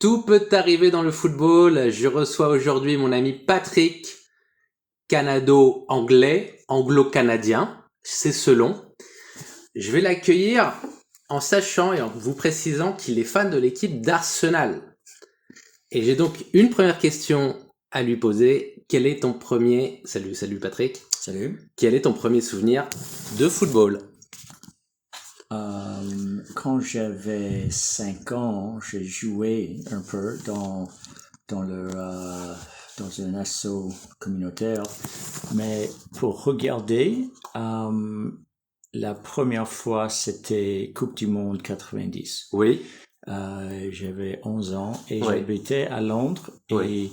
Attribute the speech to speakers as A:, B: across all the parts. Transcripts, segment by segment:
A: Tout peut arriver dans le football. Je reçois aujourd'hui mon ami Patrick, canado-anglais, anglo-canadien, c'est selon. Je vais l'accueillir en sachant et en vous précisant qu'il est fan de l'équipe d'Arsenal. Et j'ai donc une première question à lui poser. Quel est ton premier... Salut Patrick.
B: Salut.
A: Quel est ton premier souvenir de football?
B: Quand j'avais 5 ans, j'ai joué un peu dans un assaut communautaire. Mais pour regarder, la première fois, c'était Coupe du Monde 90.
A: Oui.
B: J'avais 11 ans et
A: Oui.
B: j'habitais à Londres.
A: Oui.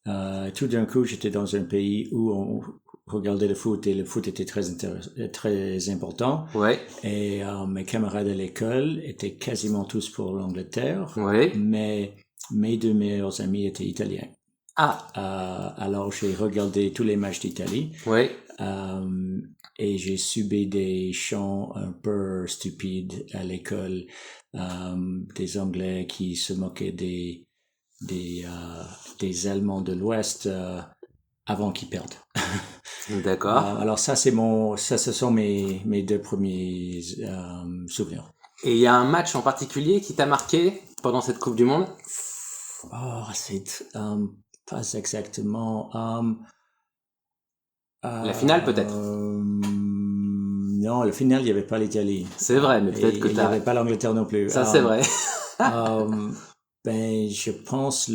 B: Et tout d'un coup, j'étais dans un pays où on regardait le foot et le foot était très important.
A: Ouais.
B: Et mes camarades à l'école étaient quasiment tous pour l'Angleterre.
A: Ouais.
B: Mais mes deux meilleurs amis étaient italiens. Alors j'ai regardé tous les matchs d'Italie.
A: Ouais.
B: Et j'ai subi des chants un peu stupides à l'école, des Anglais qui se moquaient des Allemands de l'Ouest avant qu'ils perdent.
A: D'accord.
B: Alors ce sont mes deux premiers souvenirs.
A: Et il y a un match en particulier qui t'a marqué pendant cette Coupe du Monde?
B: C'est pas exactement.
A: La finale peut-être?
B: Non, la finale il y avait pas l'Italie.
A: C'est vrai, mais peut-être que
B: il y avait pas l'Angleterre non plus.
A: Ça c'est vrai.
B: Je pense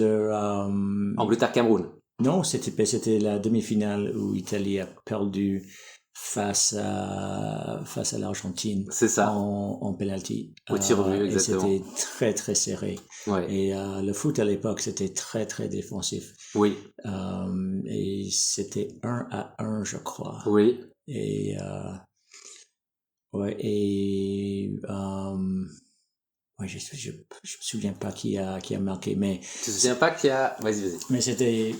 A: Angleterre-Cameroun.
B: Non, c'était la demi-finale où l'Italie a perdu face à l'Argentine.
A: C'est ça.
B: En penalty.
A: Au tir au but, exactement.
B: Et c'était très très serré.
A: Ouais.
B: Et le foot à l'époque, c'était très très défensif.
A: Oui.
B: Et c'était 1-1, je crois.
A: Oui.
B: Et je me souviens pas qui a marqué, mais
A: tu te souviens pas qui a... Vas-y.
B: Mais c'était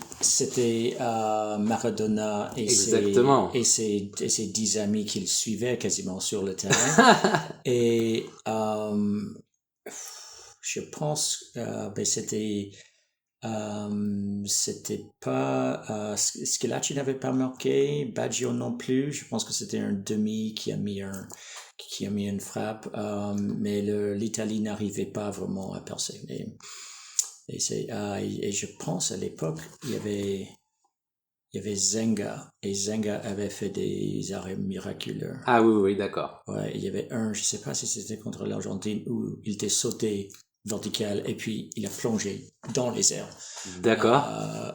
B: Maradona et ses 10 amis qu'il suivait quasiment sur le terrain. Et je pense c'était pas Schillaci n'avait pas marqué, Baggio non plus. Je pense que c'était un demi qui a mis une frappe, mais l'Italie n'arrivait pas vraiment à percer. Et je pense à l'époque il y avait Zenga, et Zenga avait fait des arrêts miraculeux.
A: Ah oui, d'accord.
B: Ouais, il y avait je sais pas si c'était contre l'Argentine, où il était sauté vertical et puis il a plongé dans les airs.
A: D'accord.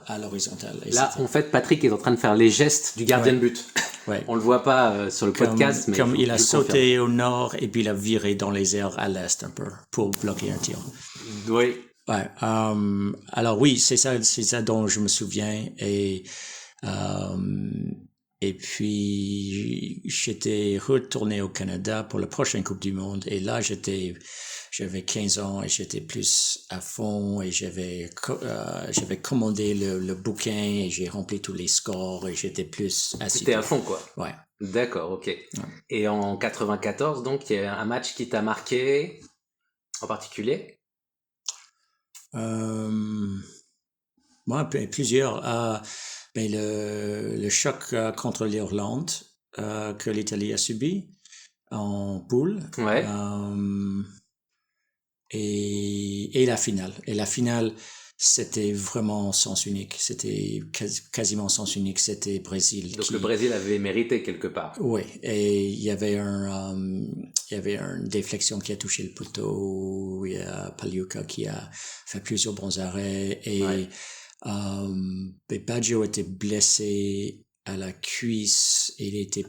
B: À l'horizontale. Et
A: là, en fait, Patrick est en train de faire les gestes du gardien de but.
B: Ouais.
A: On le voit pas sur le podcast, mais
B: comme il a sauté au nord et puis il a viré dans les airs à l'est un peu pour bloquer un tir.
A: Oui.
B: Ouais. Alors oui, c'est ça dont je me souviens. Et puis j'étais retourné au Canada pour la prochaine Coupe du Monde, et là j'avais 15 ans et j'étais plus à fond, et j'avais commandé le bouquin et j'ai rempli tous les scores et j'étais plus assis.
A: C'était à fond, quoi.
B: Ouais.
A: D'accord, ok. Ouais. Et en 94, donc, il y a un match qui t'a marqué en particulier?
B: Moi, plusieurs. Le choc contre l'Irlande que l'Italie a subi en poule.
A: Ouais.
B: Et la finale. Et la finale, c'était vraiment sens unique. C'était quasiment sens unique. C'était Brésil.
A: Donc le Brésil avait mérité quelque part.
B: Oui. Et il y avait une déflexion qui a touché le poteau. Il y a Pagliuca qui a fait plusieurs bons arrêts. Et Baggio était blessé à la cuisse. Il était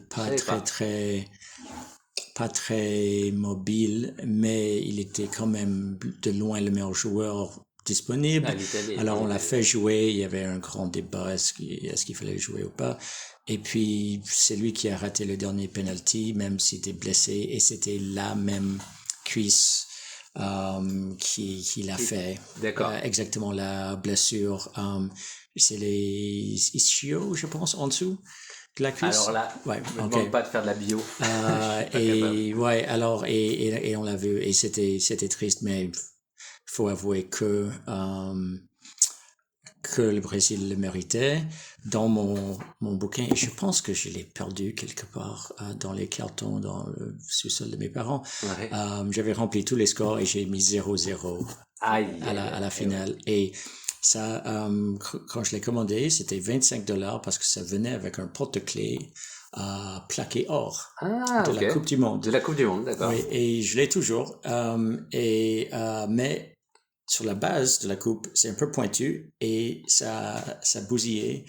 B: pas très mobile, mais il était quand même de loin le meilleur joueur disponible. Alors on l'a fait jouer. Il y avait un grand débat, est-ce qu'il fallait jouer ou pas. Et puis c'est lui qui a raté le dernier penalty, même s'il était blessé, et c'était la même cuisse qui l'a fait.
A: D'accord.
B: Exactement la blessure. C'est les ischios, je pense, en dessous de la cuisse.
A: Alors là,
B: ouais,
A: ne me demande pas de faire de la bio.
B: Et on l'a vu, et c'était triste, mais faut avouer que le Brésil le méritait. Dans mon bouquin, et je pense que je l'ai perdu quelque part dans les cartons, dans le sous-sol de mes parents,
A: Ouais.
B: j'avais rempli tous les scores et j'ai mis 0-0
A: Aïe,
B: à la finale. Et ça, quand je l'ai commandé, c'était $25 parce que ça venait avec un porte-clés plaqué or
A: Ah,
B: de
A: ok.
B: la Coupe du Monde.
A: De la Coupe du Monde, d'accord.
B: Oui, et je l'ai toujours. Mais sur la base de la coupe, c'est un peu pointu et ça bousillait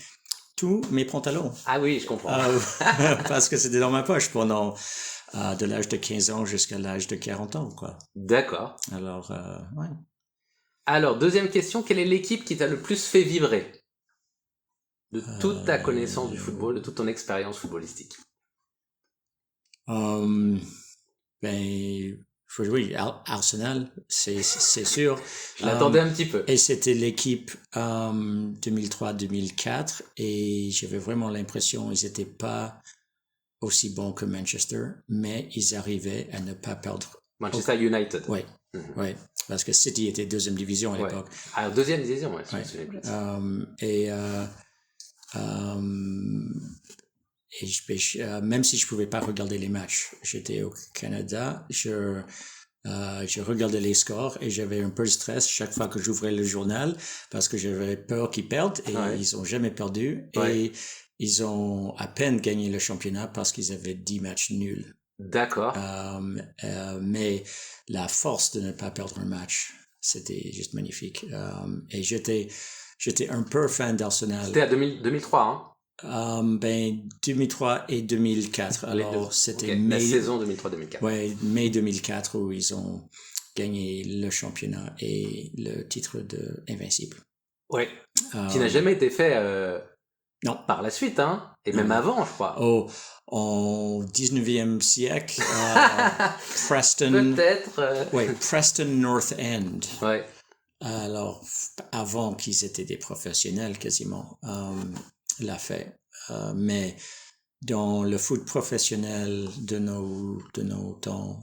B: tous mes pantalons.
A: Ah oui, je comprends.
B: Parce que c'était dans ma poche pendant de l'âge de 15 ans jusqu'à l'âge de 40 ans, quoi.
A: D'accord.
B: Alors, ouais.
A: Alors, deuxième question, quelle est l'équipe qui t'a le plus fait vibrer de toute ta connaissance du football, de toute ton expérience footballistique?
B: Ben, oui, Arsenal, c'est sûr.
A: Je l'attendais un petit peu.
B: Et c'était l'équipe 2003-2004 et j'avais vraiment l'impression qu'ils n'étaient pas aussi bons que Manchester, mais ils arrivaient à ne pas perdre.
A: Manchester United.
B: Oui, ouais, parce que City était deuxième division à l'époque.
A: Alors, deuxième division, ouais.
B: Même si je pouvais pas regarder les matchs, j'étais au Canada, je regardais les scores et j'avais un peu de stress chaque fois que j'ouvrais le journal parce que j'avais peur qu'ils perdent et ils ont jamais perdu et ils ont à peine gagné le championnat parce qu'ils avaient 10 matchs nuls.
A: D'accord.
B: Mais la force de ne pas perdre un match, c'était juste magnifique. Et j'étais un peu fan d'Arsenal.
A: C'était à 2003, hein?
B: 2003 et 2004. Alors, c'était
A: la saison 2003-2004.
B: Ouais, mai 2004 où ils ont gagné le championnat et le titre de Invincible.
A: Ouais. Qui n'a jamais été fait
B: non.
A: Par la suite, hein? Et même avant, je crois.
B: Oh, en 19e siècle, Preston.
A: Peut-être.
B: Ouais, Preston North End.
A: Ouais.
B: Alors, avant qu'ils étaient des professionnels quasiment, l'a fait. Mais dans le foot professionnel de nos temps,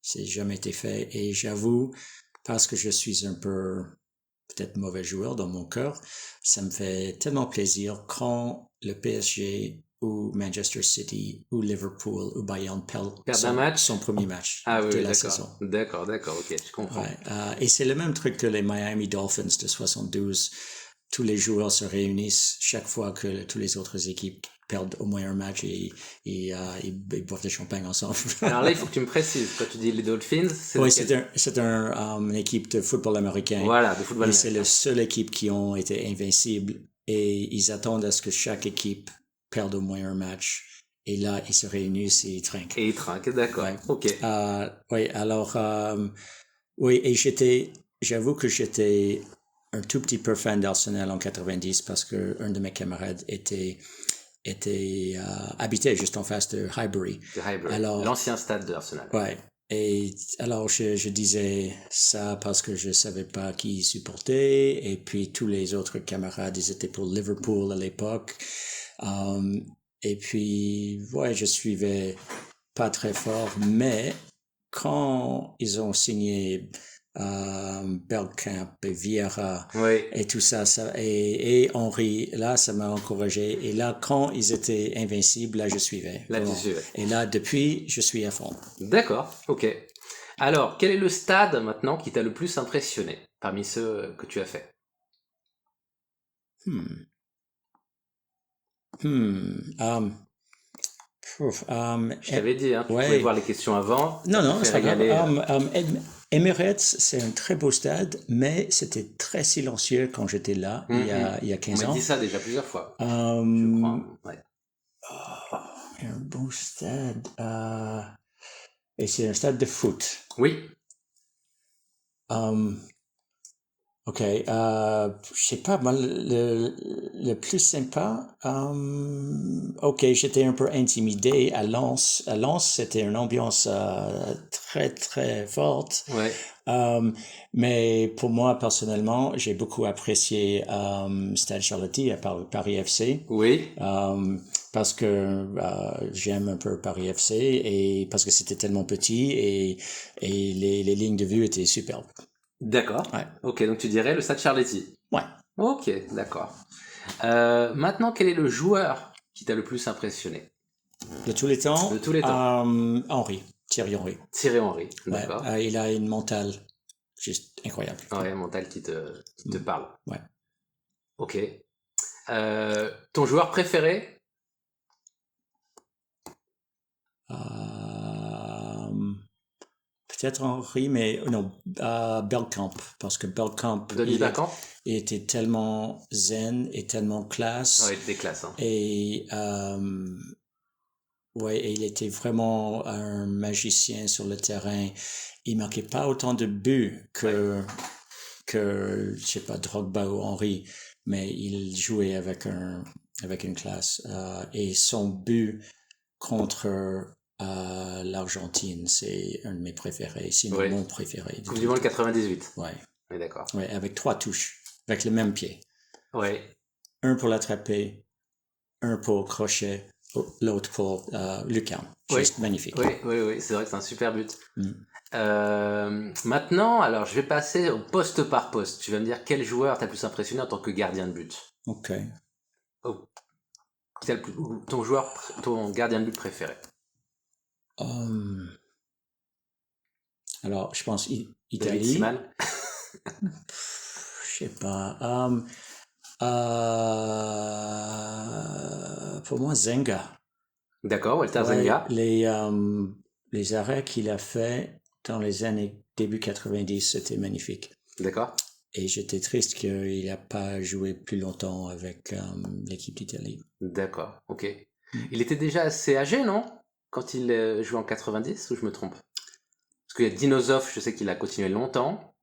B: c'est jamais été fait. Et j'avoue, parce que je suis un peu peut-être mauvais joueur dans mon cœur, ça me fait tellement plaisir quand le PSG ou Manchester City ou Liverpool ou Bayern perdent son premier match de la saison.
A: D'accord, ok, je comprends.
B: Ouais, et c'est le même truc que les Miami Dolphins de 72. Tous les joueurs se réunissent chaque fois que toutes les autres équipes perdent au moins un match et ils boivent du champagne ensemble.
A: Alors là, il faut que tu me précises. Quand tu dis les Dolphins,
B: c'est une équipe de football américain.
A: Voilà, de football américain.
B: C'est la seule équipe qui ont été invincibles et ils attendent à ce que chaque équipe perde au moins un match. Et là, ils se réunissent et ils trinquent.
A: Et ils trinquent, d'accord. Ouais. Ok.
B: Oui, alors, et j'avoue que j'étais un tout petit peu fan d'Arsenal en 90 parce que un de mes camarades habitait juste en face de Highbury.
A: Alors, l'ancien stade de Arsenal.
B: Ouais. Et alors, je disais ça parce que je savais pas qui supportait. Et puis, tous les autres camarades, ils étaient pour Liverpool à l'époque. Et puis, ouais, je suivais pas très fort. Mais quand ils ont signé Bergkamp et Vieira et tout ça, et Henry, là ça m'a encouragé, et là quand ils étaient invincibles, là je suivais.
A: Là tu suivais.
B: Et là depuis je suis à fond.
A: D'accord, ok. Alors quel est le stade maintenant qui t'a le plus impressionné parmi ceux que tu as fait? Je t'avais dit, hein, tu pouvais voir les questions avant.
B: Non, c'est pas grave. Emirates, c'est un très beau stade, mais c'était très silencieux quand j'étais là, il y a 15 ans.
A: On m'a dit ça déjà plusieurs fois, je crois. Ouais.
B: Un beau stade. Et c'est un stade de foot.
A: Oui.
B: Ok, je sais pas, le plus sympa, ok, j'étais un peu intimidé à Lens. À Lens, c'était une ambiance très, très forte.
A: Ouais.
B: Mais pour moi, personnellement, j'ai beaucoup apprécié Stade Charletti à Paris FC.
A: Oui.
B: Parce que j'aime un peu Paris FC et parce que c'était tellement petit et les lignes de vue étaient superbes.
A: D'accord.
B: Ouais.
A: Ok, donc tu dirais le Stade Charletti.
B: Ouais.
A: Ok, d'accord. Maintenant, quel est le joueur qui t'a le plus impressionné?
B: De tous les temps.
A: De tous les temps.
B: Thierry Henry.
A: Thierry Henry,
B: Ouais,
A: d'accord.
B: il a une mentale juste incroyable.
A: Ouais, mental qui te parle.
B: Ouais.
A: Ok. Ton joueur préféré?
B: Peut-être Henry, mais non, Bergkamp, parce que Bergkamp,
A: Denis Bergkamp?
B: il était tellement zen et tellement classe.
A: Ouais, il était classe. Hein.
B: Et et il était vraiment un magicien sur le terrain. Il marquait pas autant de buts que je sais pas, Drogba ou Henry, mais il jouait avec une classe. Et son but contre l'Argentine, c'est un de mes préférés, sinon mon préféré.
A: Coupe du Monde 98.
B: Ouais.
A: Oui, d'accord.
B: Ouais, avec 3 touches, avec le même pied.
A: Ouais.
B: Un pour l'attraper, un pour crochet, l'autre pour le count. Juste magnifique.
A: Oui, c'est vrai que c'est un super but. Maintenant, alors je vais passer au poste par poste. Tu vas me dire quel joueur t'a le plus impressionné en tant que gardien de but.
B: Ok.
A: Ton gardien de but préféré.
B: Alors, je pense Italie.
A: David Seaman.
B: Je sais pas. Pour moi, Zenga.
A: D'accord, Walter Zenga.
B: Les arrêts qu'il a fait dans les années début 90, c'était magnifique.
A: D'accord.
B: Et j'étais triste qu'il n'a pas joué plus longtemps avec l'équipe d'Italie.
A: D'accord, ok. Il était déjà assez âgé, non? Quand il jouait en 90, ou je me trompe? Parce qu'il y a Dinosov, je sais qu'il a continué longtemps.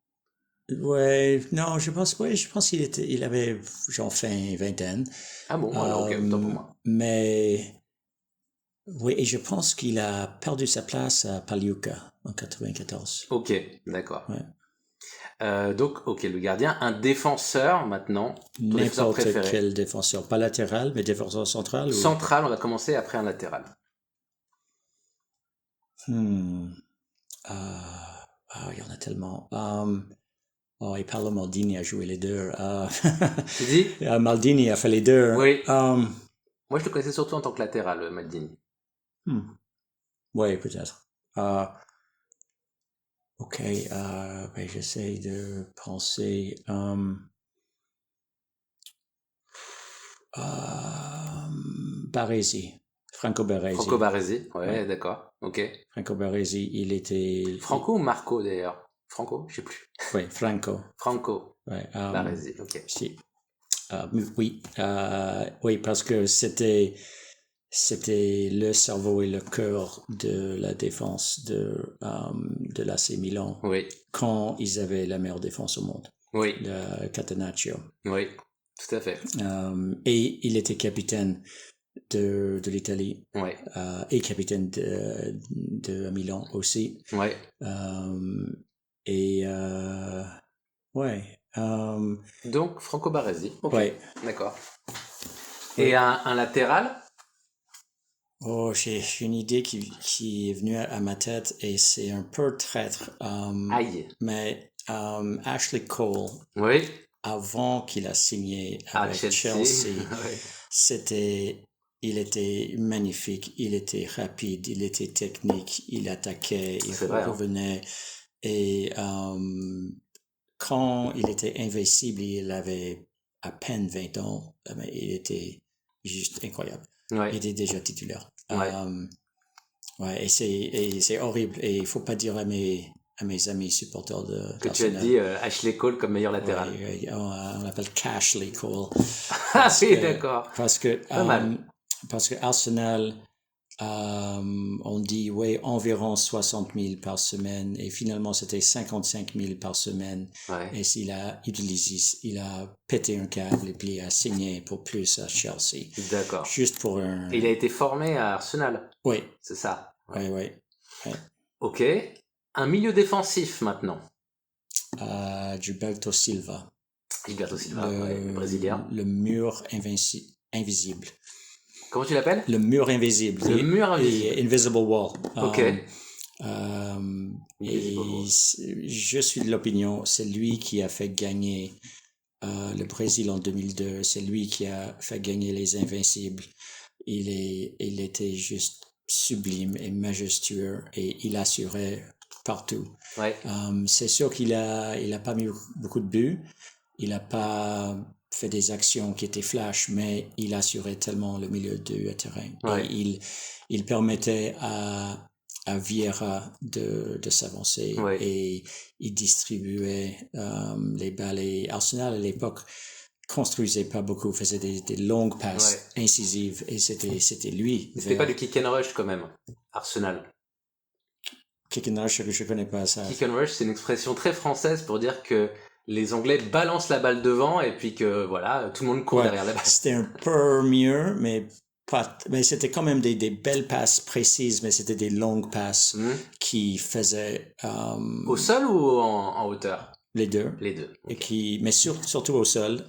B: Ouais, non, je pense qu'il avait genre fin vingtaine.
A: Ah bon, alors ok, autant pour moi.
B: Mais oui, et je pense qu'il a perdu sa place à Paliuca en 94.
A: Ok, d'accord.
B: Ouais.
A: Donc, ok, le gardien, un défenseur maintenant. Ton défenseur
B: N'importe
A: préféré.
B: quel défenseur, pas latéral, mais défenseur central.
A: Central, on va commencer après un latéral.
B: Il y en a tellement. Et Paolo Maldini a joué les deux.
A: Tu dis?
B: Maldini a fait les deux.
A: Oui. Moi, je le connaissais surtout en tant que latéral, Maldini.
B: Oui, peut-être. Ok, j'essaie de penser. Baresi. Franco Baresi.
A: Franco Baresi, ouais, d'accord, ok.
B: Franco Baresi, il était...
A: Franco ou Marco, d'ailleurs? Franco, je sais plus.
B: Oui, Franco.
A: Franco.
B: Ouais,
A: Baresi, ok.
B: Si. Oui, parce que c'était le cerveau et le cœur de la défense de l'AC Milan.
A: Oui.
B: Quand ils avaient la meilleure défense au monde.
A: Oui.
B: Le Catenaccio.
A: Oui, tout à fait.
B: Et il était capitaine de l'Italie.
A: Ouais.
B: Et capitaine de Milan aussi.
A: Ouais. Donc, Franco Baresi. Ok. Ouais. D'accord. Et un latéral?
B: Oh, j'ai une idée qui est venue à ma tête et c'est un peu traître.
A: Aïe.
B: Mais Ashley Cole.
A: Oui.
B: Avant qu'il a signé avec Chelsea,
A: ouais.
B: Il était magnifique, il était rapide, il était technique, il attaquait, il revenait. Et quand il était invincible, il avait à peine 20 ans, mais il était juste incroyable.
A: Ouais.
B: Il était déjà titulaire.
A: Ouais.
B: Et c'est horrible. Et il faut pas dire à mes amis supporters
A: que tu as dit Ashley Cole comme meilleur latéral.
B: On l'appelle Cashley Cole.
A: Ah oui, d'accord.
B: Parce que
A: pas mal.
B: Parce que Arsenal, on dit environ 60 000 par semaine et finalement c'était 55 000 par semaine.
A: Ouais.
B: Et il a pété un câble et puis il a signé pour plus à Chelsea.
A: D'accord.
B: Juste pour un.
A: Et il a été formé à Arsenal.
B: Oui.
A: C'est ça.
B: Oui.
A: Ok. Un milieu défensif maintenant.
B: Gilberto Silva.
A: Le Brésilien.
B: Le mur invisible.
A: Comment tu l'appelles?
B: Le mur invisible.
A: Le mur invisible.
B: Invisible Wall.
A: Ok.
B: Et je suis de l'opinion, c'est lui qui a fait gagner le Brésil en 2002. C'est lui qui a fait gagner les Invincibles. Il était juste sublime et majestueux et il assurait partout.
A: Ouais.
B: C'est sûr qu'il a pas mis beaucoup de buts. Il n'a pas fait des actions qui étaient flash, mais il assurait tellement le milieu de terrain.
A: Ouais.
B: Et il permettait à Vieira de s'avancer.
A: Ouais.
B: Et il distribuait les balles. Et Arsenal, à l'époque, construisait pas beaucoup, faisait des longues passes incisives. Et c'était lui.
A: C'était pas du kick and rush quand même, Arsenal.
B: Kick and rush, je connais pas ça.
A: Kick and rush, c'est une expression très française pour dire que les Anglais balancent la balle devant et puis que voilà, tout le monde court derrière la balle.
B: C'était un peu mieux, mais c'était quand même des belles passes précises, mais c'était des longues passes qui faisaient
A: au sol ou en hauteur?
B: Les deux.
A: Okay.
B: Et mais surtout au sol,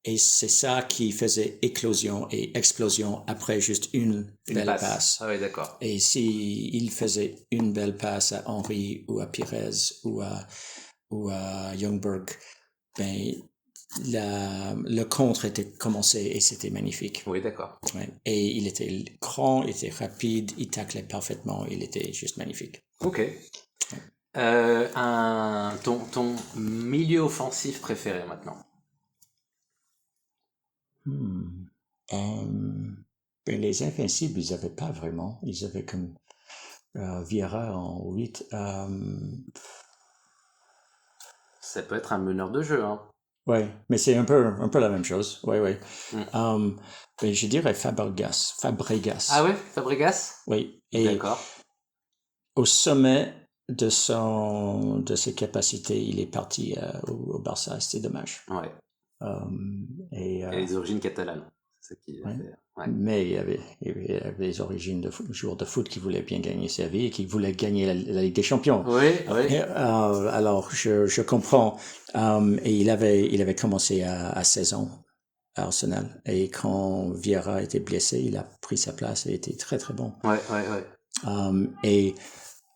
B: et c'est ça qui faisait éclosion et explosion après juste une belle passe.
A: Ah oui, d'accord.
B: Et si il faisait une belle passe à Henry ou à Pires ou à Ljungberg, ben le contre était commencé et c'était magnifique.
A: Oui, d'accord.
B: Ouais. Et il était grand, il était rapide, il taclait parfaitement, il était juste magnifique.
A: Ok. Ton milieu offensif préféré maintenant?
B: Les Invincibles, ils n'avaient pas vraiment. Ils avaient comme Vieira en 8.
A: Ça peut être un meneur de jeu, hein.
B: Oui, mais c'est un peu la même chose. Oui. Mais je dirais Fabregas.
A: Ah ouais, Fabregas?
B: Oui.
A: D'accord.
B: Au sommet de ses capacités, il est parti au Barça. C'était dommage.
A: Ouais. Et les origines catalanes. C'est ça qui fait. Ouais.
B: Mais il y avait les origines de joueurs de foot qui voulaient bien gagner sa vie et qui voulaient gagner la Ligue des Champions.
A: Oui.
B: Alors, je comprends. Et il avait commencé à 16 ans à Arsenal. Et quand Vieira était blessé, il a pris sa place et était très, très bon.
A: Ouais.
B: Et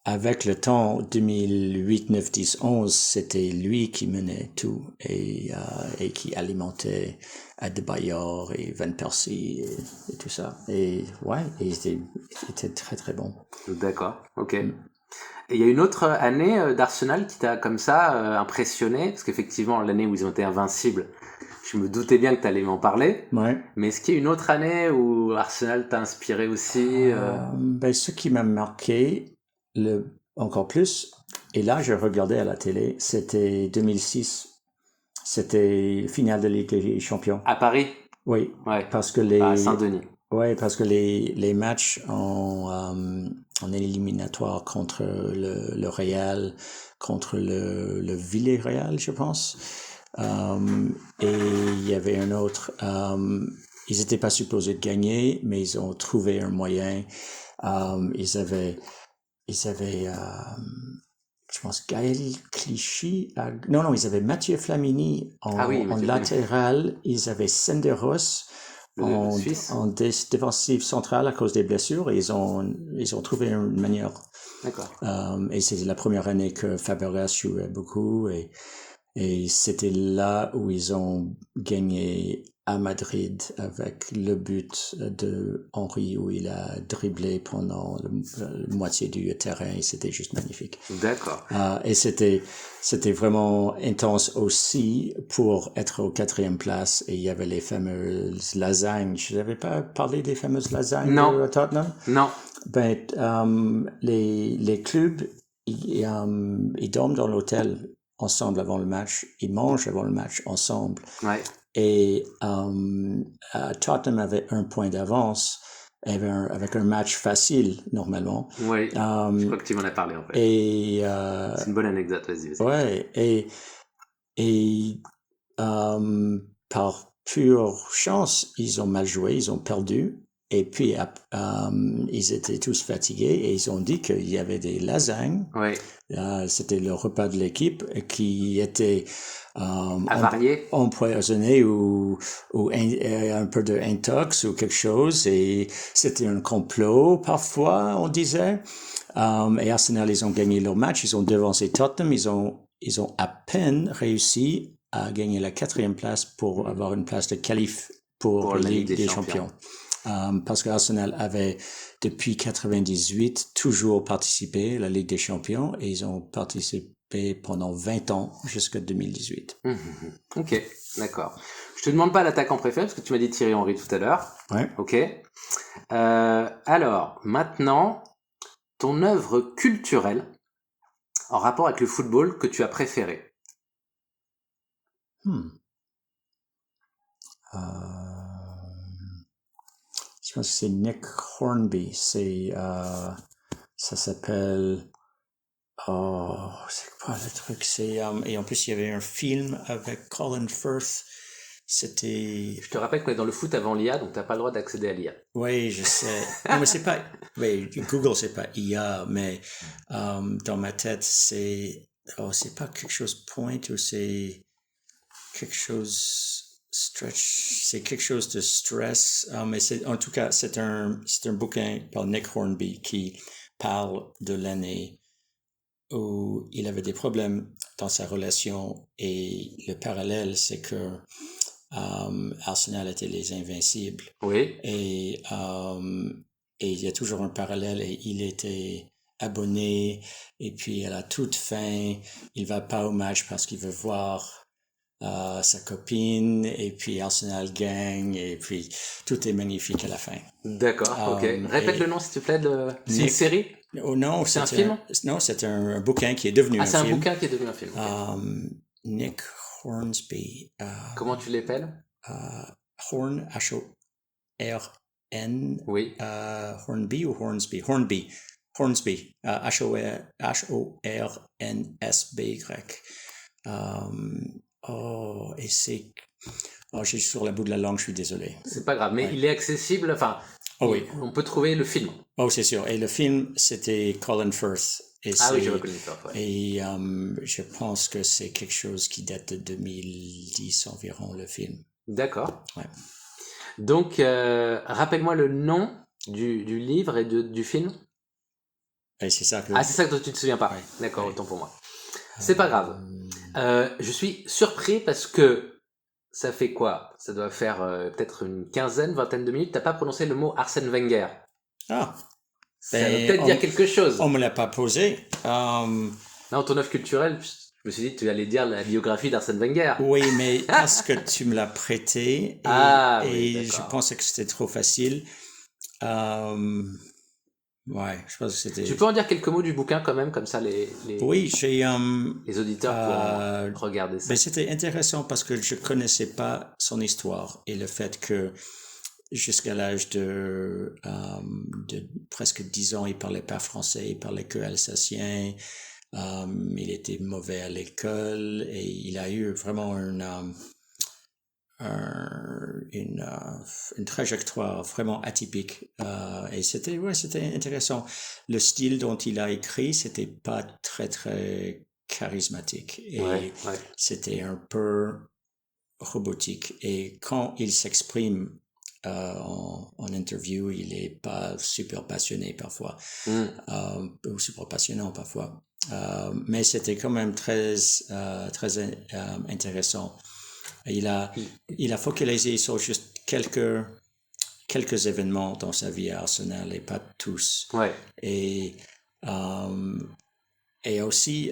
B: avec le temps, 2008, 9, 10, 11, c'était lui qui menait tout et qui alimentait Adebayor et Van Persie et tout ça. Et il était très très bon.
A: D'accord, ok. Et il y a une autre année d'Arsenal qui t'a comme ça impressionné, parce qu'effectivement l'année où ils ont été invincibles, je me doutais bien que tu allais m'en parler.
B: Ouais.
A: Mais est-ce qu'il y a une autre année où Arsenal t'a inspiré aussi
B: Ce qui m'a marqué encore plus, et là je regardais à la télé, c'était 2006. C'était le finale de Ligue des Champions.
A: À Paris?
B: Oui.
A: Ouais.
B: Parce que
A: à Saint-Denis.
B: Oui, parce que les matchs en éliminatoire contre le Real, contre le Villarreal, je pense. Et il y avait un autre. Ils n'étaient pas supposés de gagner, mais ils ont trouvé un moyen. Ils avaient je pense Gaël Clichy. Non, ils avaient Mathieu Flamini en latéral. Ils avaient Senderos en défensive centrale à cause des blessures. Et ils ont trouvé une manière.
A: D'accord.
B: Et c'était la première année que Fabregas jouait beaucoup. Et c'était là où ils ont gagné à Madrid avec le but de Henry où il a dribblé pendant la moitié du terrain et c'était juste magnifique.
A: D'accord.
B: Et c'était vraiment intense aussi pour être au 4e place et il y avait les fameuses lasagnes. Je n'avais pas parlé des fameuses lasagnes de Tottenham?
A: Non.
B: Les clubs, ils dorment dans l'hôtel ensemble avant le match, ils mangent avant le match ensemble.
A: Ouais.
B: Et Tottenham avait 1 point d'avance avec un match facile normalement.
A: Oui, je crois que tu m'en as parlé en fait. C'est une bonne anecdote, vas-y.
B: Ouais, et par pure chance, ils ont mal joué, ils ont perdu. Et puis, ils étaient tous fatigués et ils ont dit qu'il y avait des lasagnes.
A: Oui.
B: C'était le repas de l'équipe qui était
A: Avarié.
B: empoisonné ou un peu de intox ou quelque chose. Et c'était un complot, parfois, on disait. Et Arsenal, ils ont gagné leur match. Ils ont devancé Tottenham. Ils ont à peine réussi à gagner la 4e place pour avoir une place de qualif pour la Ligue des Champions. Parce que Arsenal avait, depuis 98, toujours participé à la Ligue des Champions et ils ont participé pendant 20 ans jusqu'à 2018.
A: Ok, d'accord. Je te demande pas l'attaquant préféré parce que tu m'as dit Thierry Henry tout à l'heure.
B: Ouais.
A: Ok. Alors, maintenant, ton œuvre culturelle en rapport avec le football que tu as préféré.
B: Je pense que c'est Nick Hornby. Ça s'appelle. Oh, c'est quoi le truc? Et en plus, il y avait un film avec Colin Firth. C'était.
A: Je te rappelle qu'on est dans le foot avant l'IA, donc t'as pas le droit d'accéder à l'IA.
B: Oui, je sais. Non, mais c'est pas. Oui, Google, c'est pas IA, mais dans ma tête, c'est. Oh, c'est pas quelque chose point ou c'est quelque chose stretch. C'est quelque chose de stress. Mais en tout cas, c'est un bouquin par Nick Hornby qui parle de l'année où il avait des problèmes dans sa relation et le parallèle, c'est que Arsenal était les invincibles.
A: Oui.
B: Et il y a toujours un parallèle et il était abonné et puis à la toute fin, il va pas au match parce qu'il veut voir sa copine et puis Arsenal gagne et puis tout est magnifique à la fin.
A: D'accord, ok. Répète le nom s'il te plaît c'est une série?
B: Oh, non,
A: c'est un film?
B: Non, c'est un bouquin qui est devenu un film.
A: Ah, c'est un bouquin qui est devenu un film. Okay.
B: Nick Hornsby.
A: Comment tu l'appelles?
B: Horn, H-O-R-N.
A: Oui.
B: Hornby ou Hornsby? Hornby. Hornsby. H-O-R-N-S-B-Y. Et c'est. Oh, j'ai sur la bout de la langue, je suis désolé.
A: C'est pas grave, mais il est accessible. Enfin,
B: oui.
A: On peut trouver le film.
B: Oh, c'est sûr. Et le film, c'était Colin Firth.
A: Oui, j'ai reconnu Firth. Ouais.
B: Et je pense que c'est quelque chose qui date de 2010 environ, le film.
A: D'accord.
B: Ouais.
A: Donc, rappelle-moi le nom du livre et du film.
B: Et c'est ça que...
A: Ah, c'est ça dont tu te souviens pas. Ouais. D'accord, autant pour moi. C'est pas grave. Je suis surpris parce que ça fait quoi? Ça doit faire peut-être une vingtaine de minutes. T'as pas prononcé le mot Arsène Wenger.
B: Ah.
A: Ça veut peut-être dire quelque chose.
B: On me l'a pas posé.
A: Non, ton œuvre culturelle, je me suis dit que tu allais dire la biographie d'Arsène Wenger.
B: Oui, mais parce que tu me l'as prêté et je pensais que c'était trop facile. Ouais, je pense que c'était...
A: Tu peux en dire quelques mots du bouquin quand même, comme ça les auditeurs pourront regarder ça.
B: Ben c'était intéressant parce que je connaissais pas son histoire et le fait que jusqu'à l'âge de presque 10 ans, il parlait pas français, il parlait que alsacien. Il était mauvais à l'école et il a eu vraiment une trajectoire vraiment atypique et c'était intéressant. Le style dont il a écrit, c'était pas très très charismatique et c'était un peu robotique et quand il s'exprime en interview, il est pas super passionné parfois ou super passionnant parfois mais c'était quand même très intéressant. Il a focalisé sur juste quelques événements dans sa vie à Arsenal et pas tous.
A: Ouais.
B: Et aussi,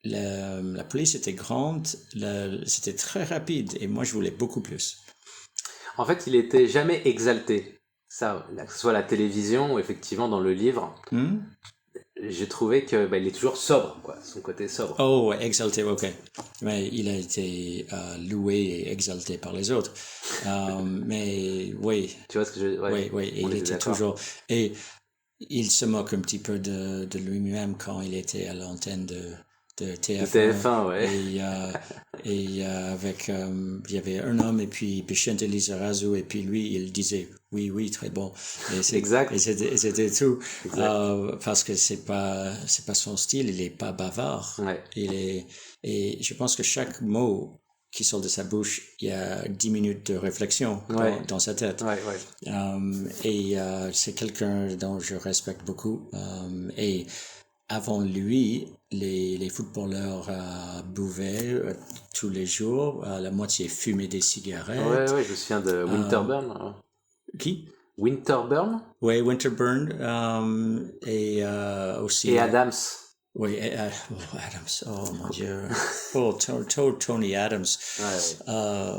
B: la police était grande, c'était très rapide et moi je voulais beaucoup plus.
A: En fait, il était jamais exalté. Ça, que ce soit à la télévision ou effectivement dans le livre. J'ai trouvé que il est toujours sobre, quoi, son côté sobre.
B: Oh, exalté, ok. Mais il a été loué et exalté par les autres. Mais oui.
A: Tu vois ce que je...
B: Oui, il était toujours... Et il se moque un petit peu de lui-même quand il était à l'antenne de TF1.
A: TF1, ouais.
B: Et avec... il y avait un homme et puis Vicente Lizarazu et puis lui, il disait oui, très bon.
A: Exact.
B: Et c'était tout.
A: Exact.
B: Parce que c'est pas son style, il est pas bavard.
A: Ouais.
B: Et je pense que chaque mot qui sort de sa bouche, il y a 10 minutes de réflexion
A: Ouais.
B: dans sa tête.
A: Ouais, ouais.
B: Et c'est quelqu'un dont je respecte beaucoup. Et avant lui, les footballeurs buvaient tous les jours, la moitié fumaient des
A: Ouais,
B: cigarettes.
A: ouais, je me souviens de Winterburn.
B: Qui?
A: Winterburn
B: Oui, Winterburn. Et aussi.
A: et Adams.
B: Oui, Adams. Oh mon Dieu. Oh, Tony Adams.
A: Ouais.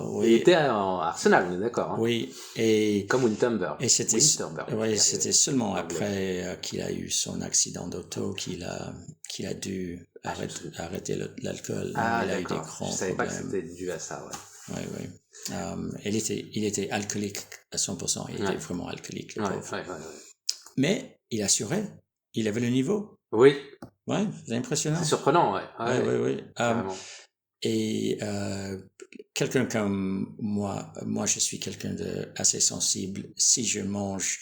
B: Oui.
A: Il était en Arsenal, on est d'accord. Hein.
B: Oui, et
A: Comme Winterburn.
B: Et c'était
A: Winterburn.
B: c'était seulement après qu'il a eu son accident d'auto qu'il a dû arrêter l'alcool.
A: Ah,
B: Il a eu des
A: d'accord.
B: grands
A: Je savais pas que
B: problèmes.
A: c'était dû à ça, ouais.
B: Oui. Il était alcoolique à 100%. Il était vraiment alcoolique, le pauvre.
A: Ouais.
B: Mais il assurait. Il avait le niveau.
A: Oui,
B: Ouais, c'est impressionnant.
A: c'est surprenant, ouais.
B: Oui.
A: Carrément.
B: Et quelqu'un comme moi je suis quelqu'un de assez sensible. Si je mange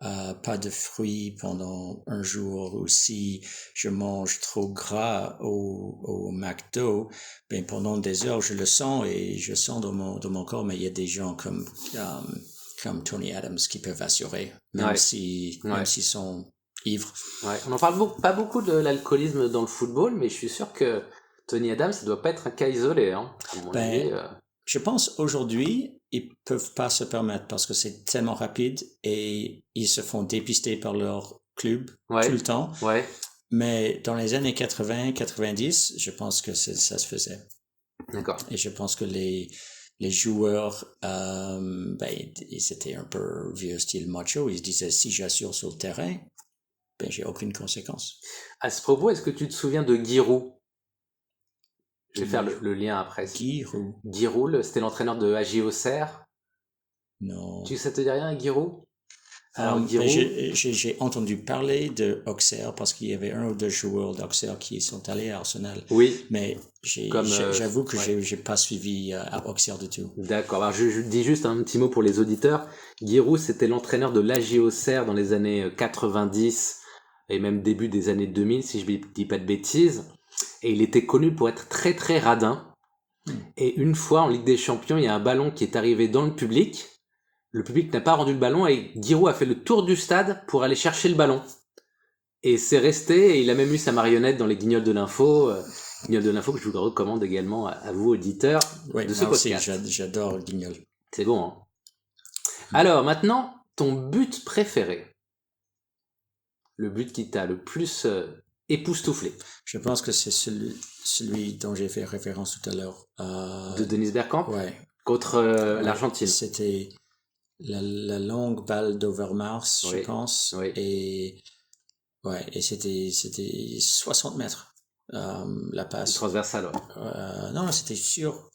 B: pas de fruits pendant un jour, ou si je mange trop gras au McDo, ben pendant des heures je le sens, et je sens dans mon corps. Mais il y a des gens comme Tony Adams qui peuvent assurer, même s'ils sont ivres.
A: Ouais. On n'en parle pas beaucoup de l'alcoolisme dans le football, mais je suis sûr que Tony Adams, ça doit pas être un cas isolé, hein, à mon avis.
B: Je pense aujourd'hui, ils peuvent pas se permettre parce que c'est tellement rapide et ils se font dépister par leur club tout le temps.
A: Ouais.
B: Mais dans les années 80, 90, je pense que ça se faisait.
A: D'accord.
B: Et je pense que les joueurs, ils étaient un peu vieux style macho. Ils se disaient, si j'assure sur le terrain, ben j'ai aucune conséquence.
A: À ce propos, est-ce que tu te souviens de Giroud? Je vais faire le lien après. Giroud, c'était l'entraîneur de AJ Auxerre.
B: Non.
A: Ça te dit rien, Giroud?
B: Alors, j'ai entendu parler de Auxerre parce qu'il y avait un ou deux joueurs d'Auxerre qui sont allés à Arsenal.
A: Oui.
B: Mais j'avoue que j'ai pas suivi à Auxerre du tout.
A: D'accord. Alors je dis juste un petit mot pour les auditeurs. Giroud, c'était l'entraîneur de l'AJ Auxerre dans les années 90 et même début des années 2000, si je dis pas de bêtises. Et il était connu pour être très très radin. Et une fois en Ligue des Champions, il y a un ballon qui est arrivé dans le public. Le public n'a pas rendu le ballon et Giroud a fait le tour du stade pour aller chercher le ballon. Et c'est resté, et il a même eu sa marionnette dans les Guignols de l'info. Guignol de l'info que je vous le recommande également à vous, auditeurs de ce podcast.
B: Aussi, j'adore Guignol.
A: C'est bon, hein. Alors maintenant, ton but préféré. Le but qui t'a le plus époustouflé.
B: Je pense que c'est celui dont j'ai fait référence tout à l'heure.
A: De Dennis Bergkamp.
B: Ouais.
A: Contre l'Argentine.
B: C'était la longue balle d'Overmars, je pense.
A: Oui.
B: Et c'était 60 mètres, la passe.
A: Transversale, ouais.
B: Non, c'était sur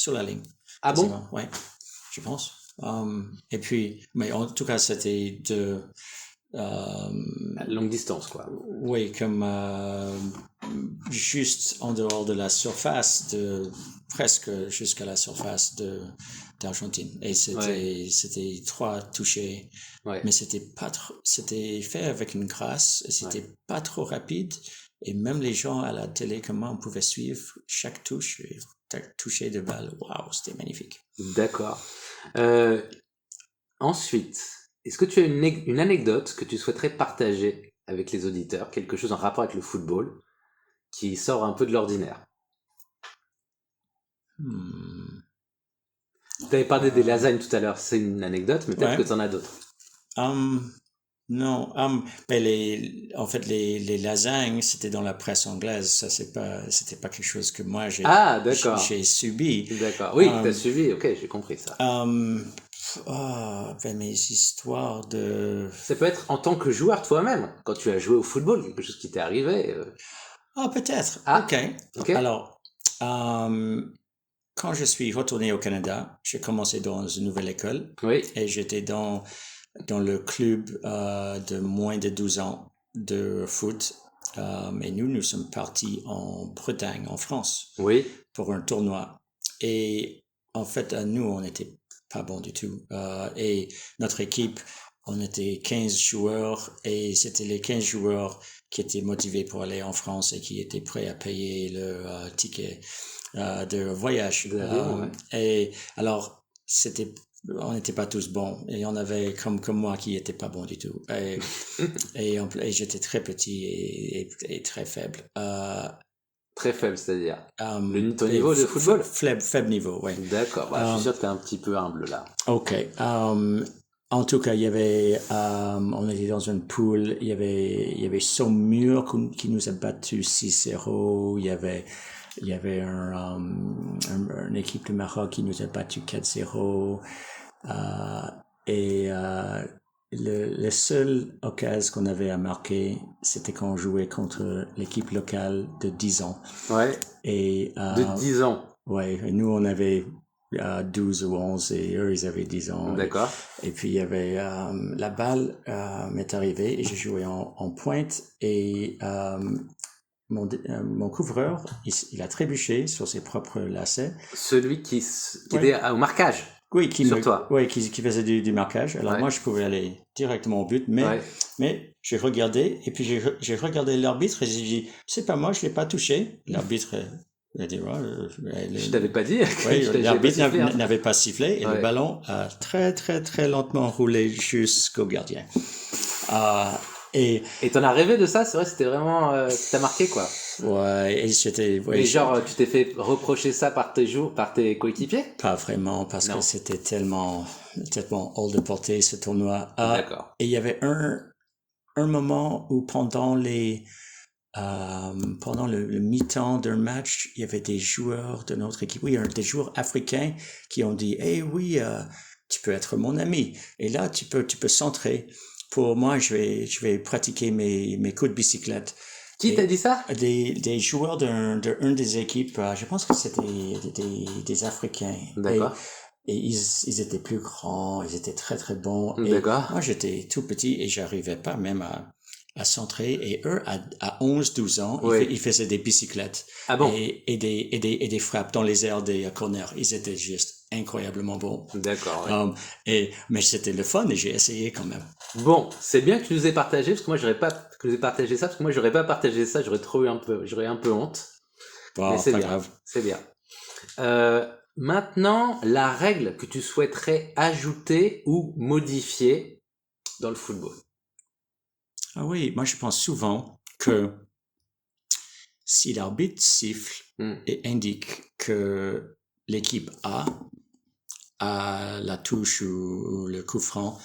B: la ligne.
A: Ah bon?
B: Ouais, je pense. Et puis, mais en tout cas, c'était de
A: longue distance, quoi.
B: Oui, comme juste en dehors de la surface, presque jusqu'à la surface d'Argentine. Et c'était 3 touchés.
A: Ouais.
B: Mais c'était fait avec une grâce, et c'était pas trop rapide. Et même les gens à la télé, comme moi, on pouvait suivre chaque toucher de balle. Waouh, c'était magnifique.
A: D'accord. Ensuite, est-ce que tu as une anecdote que tu souhaiterais partager avec les auditeurs, quelque chose en rapport avec le football, qui sort un peu de l'ordinaire? Tu avais parlé des lasagnes tout à l'heure, c'est une anecdote, mais peut-être que tu en as d'autres.
B: Non, en fait, les lasagnes, c'était dans la presse anglaise. Ça, c'était pas quelque chose que moi j'ai subi.
A: D'accord. Oui, tu as suivi. Ok, j'ai compris ça.
B: Mes histoires de...
A: Ça peut être en tant que joueur toi-même, quand tu as joué au football, quelque chose qui t'est arrivé.
B: Peut-être. Ok. Alors, quand je suis retourné au Canada, j'ai commencé dans une nouvelle école.
A: Oui.
B: Et j'étais dans le club de moins de 12 ans de foot. Et nous sommes partis en Bretagne, en France,
A: oui,
B: pour un tournoi. Et en fait, nous, on était pas bon du tout. Et notre équipe, on était 15 joueurs et c'était les 15 joueurs qui étaient motivés pour aller en France et qui étaient prêts à payer le ticket de voyage.
A: De l'avion, ouais.
B: Et alors, on n'était pas tous bons et on avait comme moi qui était pas bon du tout. Et j'étais très petit et très faible.
A: Très faible, c'est-à-dire ton niveau de football?
B: Faible niveau, oui.
A: D'accord, je suis sûr que t'es un petit peu humble là.
B: Ok. En tout cas, il y avait, on était dans une poule, il y avait Saumur qui nous a battu 6-0, il y avait une équipe de Maroc qui nous a battu 4-0, le seul occasion qu'on avait à marquer, c'était quand on jouait contre l'équipe locale de 10 ans.
A: Ouais.
B: Et,
A: de 10 ans.
B: Ouais, et nous on avait 12 ou 11 et eux ils avaient 10 ans.
A: D'accord.
B: Et puis il y avait la balle m'est arrivée et j'ai joué en pointe et mon couvreur il a trébuché sur ses propres lacets.
A: Celui qui était au marquage.
B: Oui,
A: toi.
B: Oui, qui faisait du marquage. Alors moi je pouvais aller directement au but, mais j'ai regardé et puis j'ai regardé l'arbitre et j'ai dit c'est pas moi, je l'ai pas touché. L'arbitre il a dit
A: je t'avais pas dit.
B: Oui, l'arbitre n'avait pas sifflé et le ballon a très très très lentement roulé jusqu'au gardien. Et
A: t'en as rêvé de ça, c'est vrai, c'était vraiment t'as marqué quoi.
B: Ouais, et c'était. Ouais,
A: mais genre, tu t'es fait reprocher ça par tes coéquipiers?
B: Pas vraiment, parce que c'était tellement hors de portée ce tournoi.
A: D'accord.
B: Et il y avait un moment où pendant le mi-temps d'un match, il y avait des joueurs de notre équipe, des joueurs africains qui ont dit, oui, tu peux être mon ami. Et là, tu peux centrer. Pour moi, je vais pratiquer mes coups de bicyclette.
A: Qui t'a dit ça?
B: Des joueurs d'une des équipes, je pense que c'était des Africains.
A: D'accord.
B: Et ils étaient plus grands, ils étaient très très bons.
A: D'accord.
B: Et moi j'étais tout petit et j'arrivais pas même à centrer. Et eux, à 11-12 ans, ils faisaient des bicyclettes.
A: Ah bon?
B: Et des frappes dans les airs des corners. Ils étaient juste incroyablement bons.
A: D'accord.
B: Mais c'était le fun et j'ai essayé quand même.
A: Bon, c'est bien que tu nous aies partagé, parce que moi j'aurais pas partagé ça, j'aurais un peu honte.
B: Bon,
A: mais c'est
B: pas
A: bien.
B: grave.
A: C'est bien. Maintenant, la règle que tu souhaiterais ajouter ou modifier dans le football.
B: Ah oui, moi je pense souvent que si l'arbitre siffle et indique que l'équipe A a la touche ou le coup franc,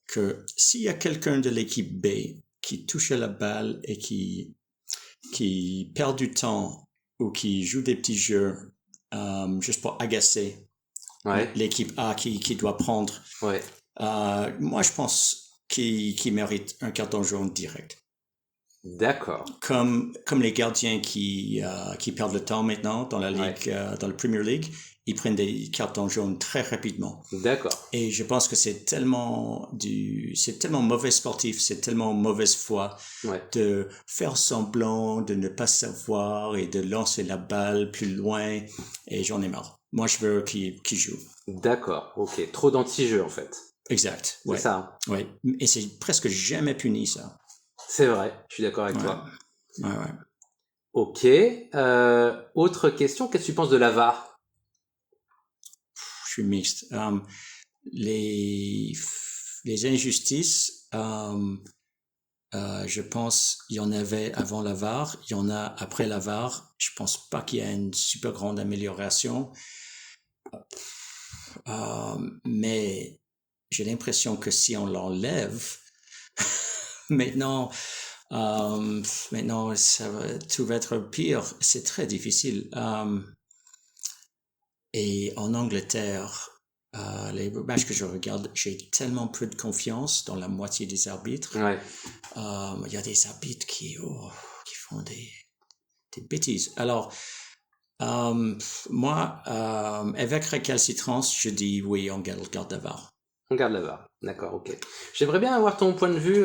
B: que s'il y a quelqu'un de l'équipe B qui touche la balle et qui perd du temps ou qui joue des petits jeux juste pour agacer l'équipe A qui doit prendre, moi je pense qu'il mérite un carton jaune direct.
A: D'accord.
B: Comme les gardiens qui perdent le temps maintenant dans la ligue, dans la Premier League, ils prennent des cartons jaunes très rapidement.
A: D'accord.
B: Et je pense que c'est tellement mauvais sportif, c'est tellement mauvaise foi de faire semblant, de ne pas savoir et de lancer la balle plus loin. Et j'en ai marre. Moi, je veux qu'il joue.
A: D'accord. Ok. Trop d'anti-jeu en fait.
B: Exact.
A: C'est ça.
B: Ouais. Et c'est presque jamais puni ça.
A: C'est vrai. Je suis d'accord avec toi.
B: Ouais.
A: Ok. Autre question. Qu'est-ce que tu penses de la VAR?
B: Je suis mixte. Les injustices, je pense, il y en avait avant la VAR, il y en a après la VAR. Je pense pas qu'il y a une super grande amélioration. Mais j'ai l'impression que si on l'enlève, maintenant, tout va être pire. C'est très difficile. Et en Angleterre, les matchs que je regarde, j'ai tellement peu de confiance dans la moitié des arbitres. Il y a des arbitres qui font des bêtises. Alors, moi, avec récalcitrance, je dis oui, on garde la VAR.
A: On garde la VAR, d'accord, ok. J'aimerais bien avoir ton point de vue,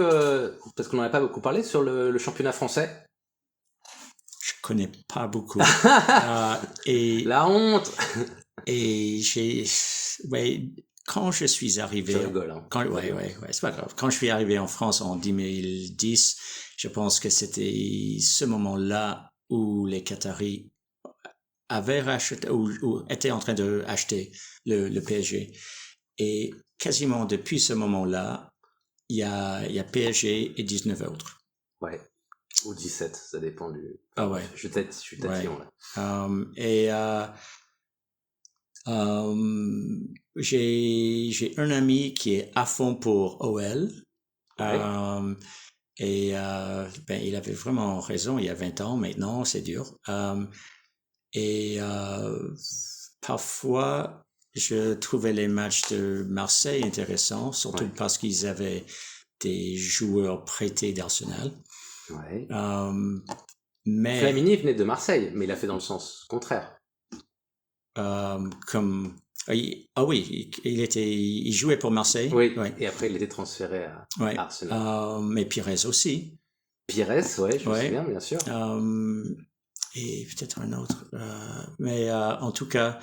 A: parce qu'on n'en a pas beaucoup parlé, sur le championnat français.
B: Je connais pas beaucoup. Et
A: la honte.
B: Et quand je suis arrivé,
A: Je rigole, hein.
B: Ouais, c'est pas grave. Quand je suis arrivé en France en 2010, je pense que c'était ce moment-là où les Qataris avaient racheté ou étaient en train de acheter le PSG. Et quasiment depuis ce moment-là, il y a PSG et 19 autres.
A: Ouais. Ou 17, ça dépend du...
B: Ah ouais.
A: Je suis tatillon, là.
B: J'ai un ami qui est à fond pour OL.
A: Ouais.
B: Il avait vraiment raison il y a 20 ans. Maintenant, c'est dur. Parfois, je trouvais les matchs de Marseille intéressants, surtout parce qu'ils avaient des joueurs prêtés d'Arsenal.
A: Ouais.
B: Mais
A: Flamini venait de Marseille, mais il a fait dans le sens contraire.
B: Il jouait pour Marseille.
A: Oui. Et après il était transféré à Arsenal.
B: Mais Pires aussi.
A: Pires, ouais, je me souviens, bien sûr.
B: Et peut-être un autre. En tout cas,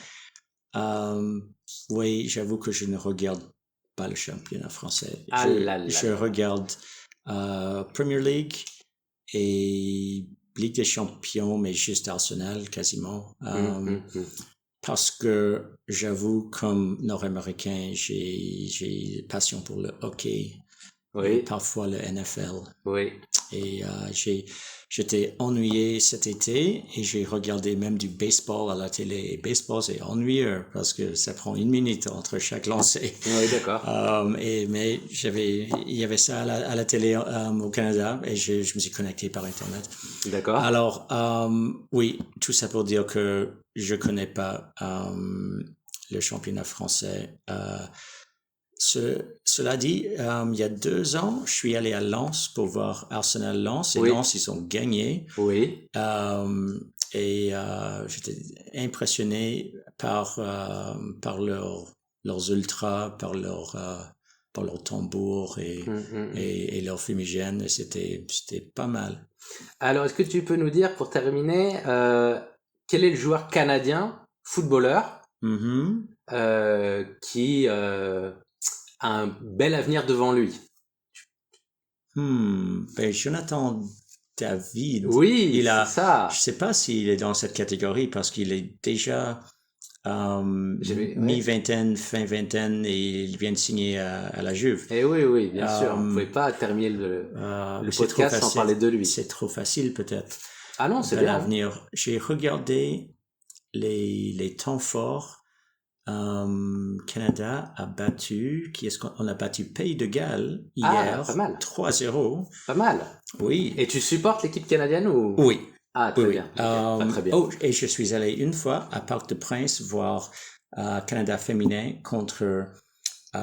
B: oui, j'avoue que je ne regarde pas le championnat français. Je regarde Premier League et Ligue des Champions, mais juste Arsenal quasiment. Parce que j'avoue, comme Nord-Américain, j'ai passion pour le hockey, et parfois le NFL.
A: Oui.
B: Et j'étais ennuyé cet été et j'ai regardé même du baseball à la télé. Et baseball, c'est ennuyeux parce que ça prend 1 minute entre chaque lancer.
A: Oui, d'accord.
B: Mais il y avait ça à la télé au Canada et je me suis connecté par Internet.
A: D'accord.
B: Alors, oui, tout ça pour dire que je connais pas le championnat français. Cela dit, il y a 2 ans, je suis allé à Lens pour voir Arsenal-Lens et Lens, ils ont gagné.
A: Oui.
B: J'étais impressionné par leurs ultras, par leur tambour et leur fumigène. Et c'était pas mal.
A: Alors, est-ce que tu peux nous dire, pour terminer, quel est le joueur canadien, footballeur, qui a un bel avenir devant lui?
B: Jonathan David.
A: Oui, c'est ça.
B: Je sais pas s'il est dans cette catégorie parce qu'il est déjà mi-vingtaine, fin vingtaine et il vient de signer à la Juve.
A: Et oui, bien sûr. Vous pouvez pas terminer le podcast sans parler de lui.
B: C'est trop facile peut-être.
A: Ah non, c'est bien.
B: L'avenir. J'ai regardé les temps forts. Canada a battu, on a battu Pays de Galles hier, 3-0.
A: Pas mal.
B: Oui.
A: Et tu supportes l'équipe canadienne ou?
B: Oui.
A: Ah, très bien. Très bien.
B: Et je suis allé une fois à Parc des Princes voir Canada féminin contre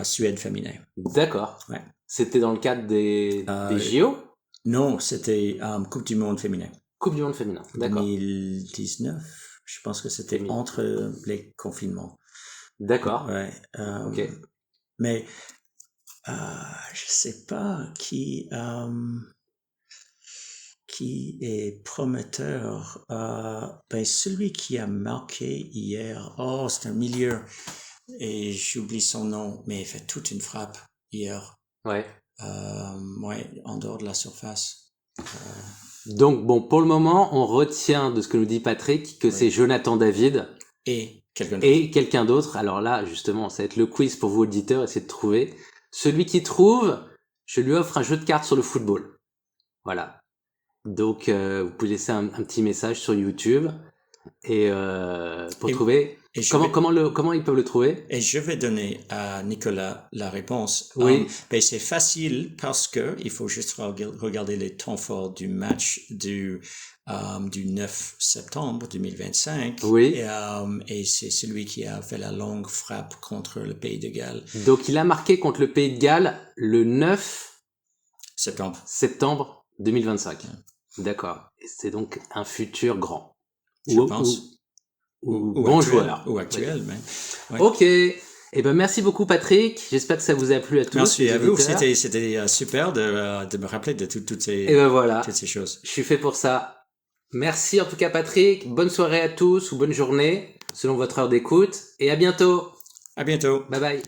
B: Suède féminin.
A: D'accord.
B: Ouais.
A: C'était dans le cadre des JO?
B: Non, c'était Coupe du Monde féminin.
A: Coupe du Monde féminin, d'accord.
B: 2019, je pense que c'était entre les confinements.
A: D'accord.
B: Ouais.
A: Ok.
B: Mais je sais pas qui est prometteur. Celui qui a marqué hier. Oh, c'est un milieu et j'oublie son nom, mais il fait toute une frappe hier.
A: Ouais.
B: En dehors de la surface.
A: Donc bon, pour le moment, on retient de ce que nous dit Patrick que c'est Jonathan David
B: et quelqu'un d'autre.
A: Alors là, justement, ça va être le quiz pour vous auditeurs, essayez de trouver. Celui qui trouve, je lui offre un jeu de cartes sur le football. Voilà. Donc vous pouvez laisser un petit message sur YouTube et pour trouver. Comment ils peuvent le trouver?
B: Et je vais donner à Nicolas la réponse.
A: Oui.
B: C'est facile parce que il faut juste regarder les temps forts du match du 9 septembre 2025.
A: Oui.
B: Et c'est celui qui a fait la longue frappe contre le Pays de Galles.
A: Donc il a marqué contre le Pays de Galles le 9 septembre 2025. D'accord. Et c'est donc un futur grand.
B: Je pense.
A: Ou bon actuel, joueur.
B: Ou actuel, même.
A: Ouais. Ok. Eh ben, merci beaucoup, Patrick. J'espère que ça vous a plu à tous.
B: Merci à vous. C'était super de me rappeler de toutes ces choses.
A: Je suis fait pour ça. Merci en tout cas, Patrick. Bonne soirée à tous ou bonne journée, selon votre heure d'écoute. Et à bientôt.
B: À bientôt.
A: Bye bye.